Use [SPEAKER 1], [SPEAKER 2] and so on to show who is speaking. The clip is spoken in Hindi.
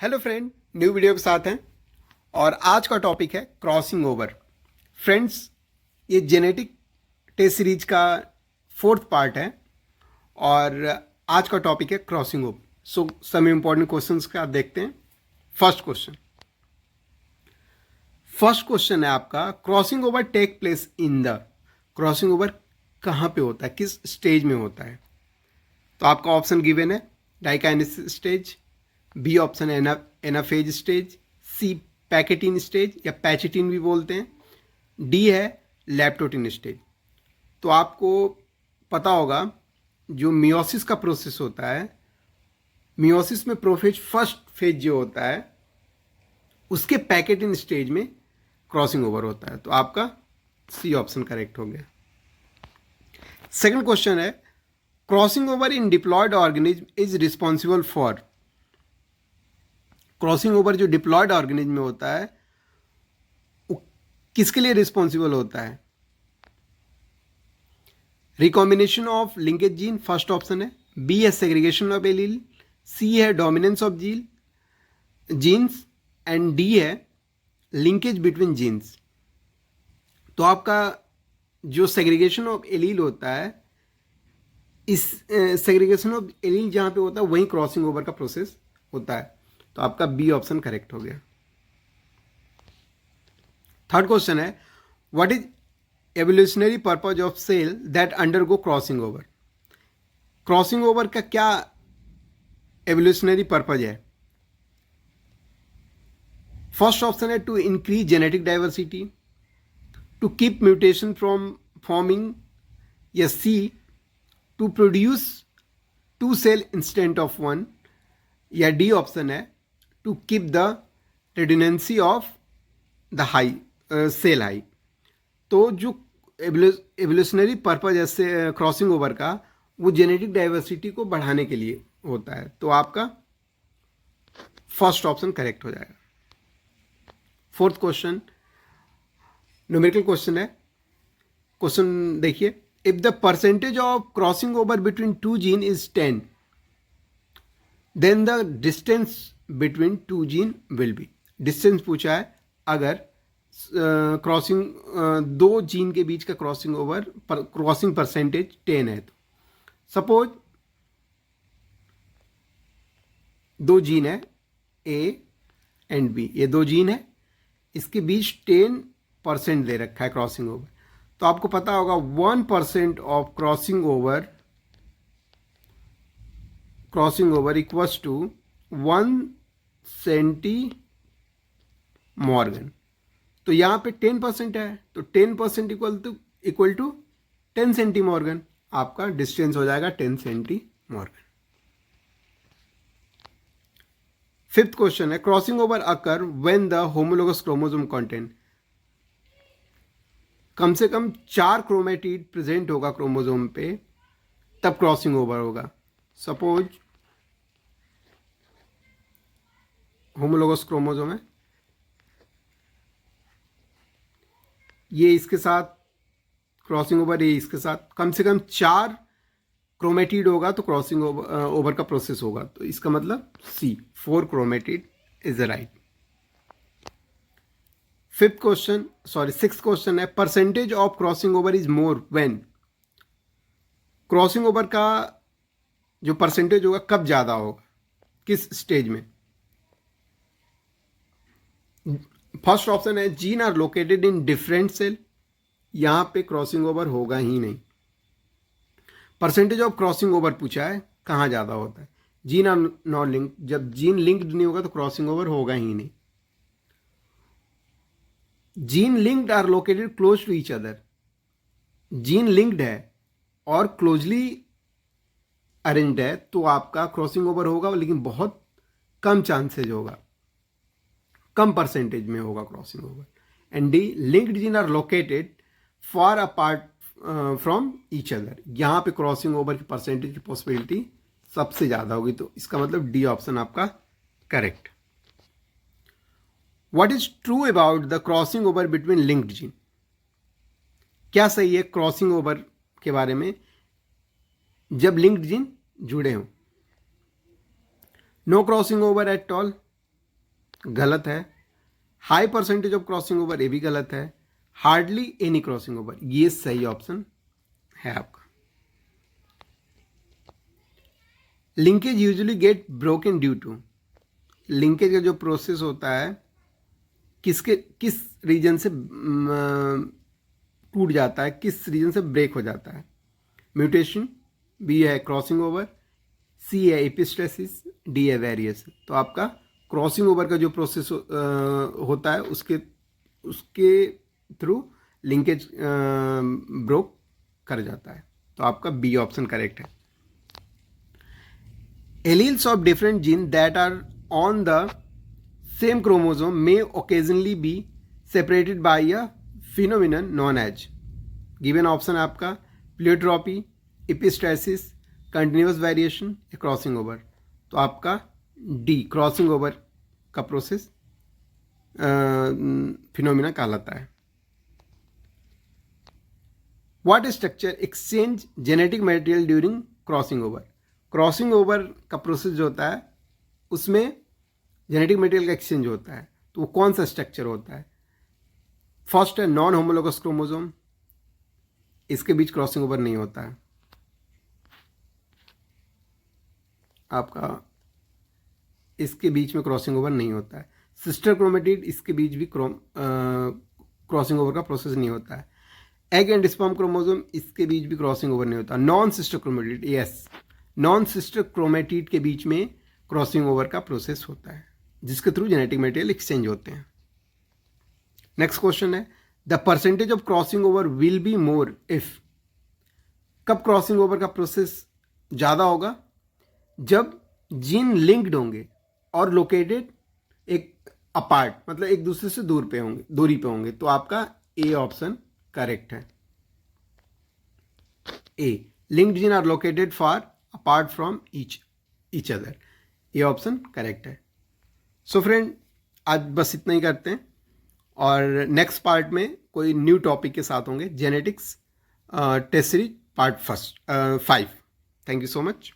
[SPEAKER 1] हेलो फ्रेंड, न्यू वीडियो के साथ हैं और आज का टॉपिक है क्रॉसिंग ओवर। फ्रेंड्स, ये जेनेटिक टेस्ट सीरीज का 4th पार्ट है और आज का टॉपिक है crossing over. So some important questions का देखते हैं। फर्स्ट क्वेश्चन है आपका, crossing over take place in the. Crossing over कहाँ पे होता है, किस स्टेज में होता है? तो आपका ऑप्शन गिवन है डाइकाइनेसिस स्टेज, बी ऑप्शन है एनाफेज स्टेज, सी पैकेटिन स्टेज या पैचेटिन भी बोलते हैं, डी है लैप्टोटिन स्टेज। तो आपको पता होगा जो मियोसिस का प्रोसेस होता है, मियोसिस में प्रोफेज फर्स्ट फेज जो होता है उसके पैकेटिन स्टेज में क्रॉसिंग ओवर होता है। तो आपका सी ऑप्शन करेक्ट हो गया। सेकंड क्वेश्चन है, crossing over in diploid organism is responsible for. Crossing over जो डिप्लॉयड ऑर्गेनिज्म में होता है वो किसके लिए रिस्पॉन्सिबल होता है? Recombination of linkage gene first option है, बी है सेग्रीगेशन ऑफ एलील, सी है dominance of genes and D है लिंकेज बिटवीन जीन्स। तो आपका जो सेग्रीगेशन ऑफ एलील होता है, इस सेग्रीगेशन ऑफ एलील जहां पे होता है वहीं क्रॉसिंग ओवर का प्रोसेस होता है। तो आपका बी ऑप्शन करेक्ट हो गया। थर्ड क्वेश्चन है, what is evolutionary purpose of cell that undergo crossing over. Crossing over का क्या एवोल्यूशनरी पर्पज है? फर्स्ट ऑप्शन है to increase genetic diversity, to keep mutation from forming, या C to produce 2 cell instant of 1, या डी ऑप्शन है to keep the redundancy of the high cell high. तो जो एवोल्यूशनरी पर्पज है क्रॉसिंग ओवर का, वो जेनेटिक डाइवर्सिटी को बढ़ाने के लिए होता है। तो आपका फर्स्ट ऑप्शन करेक्ट हो जाएगा। फोर्थ क्वेश्चन न्यूमेरिकल क्वेश्चन है। क्वेश्चन देखिए, if the percentage of crossing over between 2 gene is 10, then the distance between 2 gene will be. Distance पूछा है, अगर क्रॉसिंग 2 जीन के बीच का क्रॉसिंग परसेंटेज 10 है। तो सपोज 2 जीन है ए एंड बी, ये 2 जीन है, इसके बीच 10% दे रखा है क्रॉसिंग ओवर। तो आपको पता होगा 1% of crossing over equals to 1 centimorgan. तो यहाँ पे 10% है, तो 10% इक्वल टू 10 सेंटीमॉर्गन। आपका डिस्टेंस हो जाएगा 10 सेंटीमॉर्गन। फिफ्थ क्वेश्चन है, crossing over occur when the homologous chromosome content. कम से कम 4 क्रोमेटिड प्रेजेंट होगा क्रोमोसोम पे, तब क्रॉसिंग ओवर होगा। सपोज होमोलोगस क्रोमोसोम है, ये इसके साथ क्रॉसिंग ओवर, ये इसके साथ, कम से कम 4 क्रोमेटिड होगा तो क्रॉसिंग ओवर का प्रोसेस होगा। तो इसका मतलब C 4 chromatid is the right. Sixth question है, percentage of crossing over is more when. Crossing over का जो परसेंटेज होगा कब ज्यादा होगा, किस स्टेज में? फर्स्ट ऑप्शन है gene are located in different cell, यहां पे क्रॉसिंग ओवर होगा ही नहीं। परसेंटेज ऑफ क्रॉसिंग ओवर पूछा है, कहां ज्यादा होता है? जीन आर नॉट लिंक्ड, जब जीन लिंक्ड नहीं होगा तो क्रॉसिंग ओवर होगा ही नहीं। Gene linked are located close to each other, gene linked है और क्लोजली अरेंज्ड है तो आपका क्रॉसिंग ओवर होगा, लेकिन बहुत कम चांसेज होगा, कम परसेंटेज में होगा crossing over. And D linked gene are located far apart from each other, यहां पे क्रॉसिंग ओवर की परसेंटेज की पॉसिबिलिटी सबसे ज्यादा होगी। तो इसका मतलब डी ऑप्शन आपका correct. What is true about the crossing over between linked gene. क्या सही है क्रॉसिंग ओवर के बारे में जब लिंक्ड जीन जुड़े हों? No crossing over at all, गलत है। High percentage of crossing over, ये भी गलत है। हार्डली एनी क्रॉसिंग ओवर, ये सही ऑप्शन है आपका। Linkage usually get broken due to, linkage का जो प्रोसेस होता है किस रीजन से टूट जाता है, किस रीजन से ब्रेक हो जाता है? म्यूटेशन, बी है क्रॉसिंग ओवर, सी है एपिस्टेसिस, डी है वेरिएशन। तो आपका क्रॉसिंग ओवर का जो प्रोसेस होता है उसके थ्रू लिंकेज ब्रोक कर जाता है। तो आपका बी ऑप्शन करेक्ट है। Alleles of different gene that are on the same chromosome may occasionally be separated by a phenomenon known as, given option है आपका प्लियोट्रॉपी, एपिस्टेसिस, कंटिन्यूस वेरिएशन या क्रॉसिंग ओवर। तो आपका डी क्रॉसिंग ओवर का प्रोसेस फिनोमिना कहलाता है। What structure exchange genetic material during crossing over? Crossing over का प्रोसेस जो होता है उसमें जेनेटिक मटेरियल का एक्सचेंज होता है, तो वो कौन सा स्ट्रक्चर होता है? फर्स्ट है नॉन होमोलोगस क्रोमोसोम, इसके बीच क्रॉसिंग ओवर नहीं होता है। आपका इसके बीच में क्रॉसिंग ओवर नहीं होता है। सिस्टर क्रोमेटिड, इसके बीच भी क्रॉसिंग ओवर का प्रोसेस नहीं होता है। एग एंड स्पर्म क्रोमोसोम, इसके बीच भी क्रॉसिंग ओवर नहीं होता। Non sister chromatid, yes, non sister chromatid के बीच में क्रॉसिंग ओवर का प्रोसेस होता है, जिसके थ्रू जेनेटिक मटेरियल एक्सचेंज होते हैं। नेक्स्ट क्वेश्चन है the percentage of crossing over will be more if, कब क्रॉसिंग ओवर का प्रोसेस ज़्यादा होगा? जब जीन लिंक्ड होंगे और लोकेटेड एक अपार्ट, मतलब एक दूसरे से दूरी पे होंगे। तो आपका ए ऑप्शन करेक्ट है। A, linked gene are located far apart from each other, ये ऑप्शन करेक्ट है। सो फ्रेंड, आज बस इतना ही करते हैं और नेक्स्ट पार्ट में कोई न्यू टॉपिक के साथ होंगे। Genetics test series part 5। Thank you so much.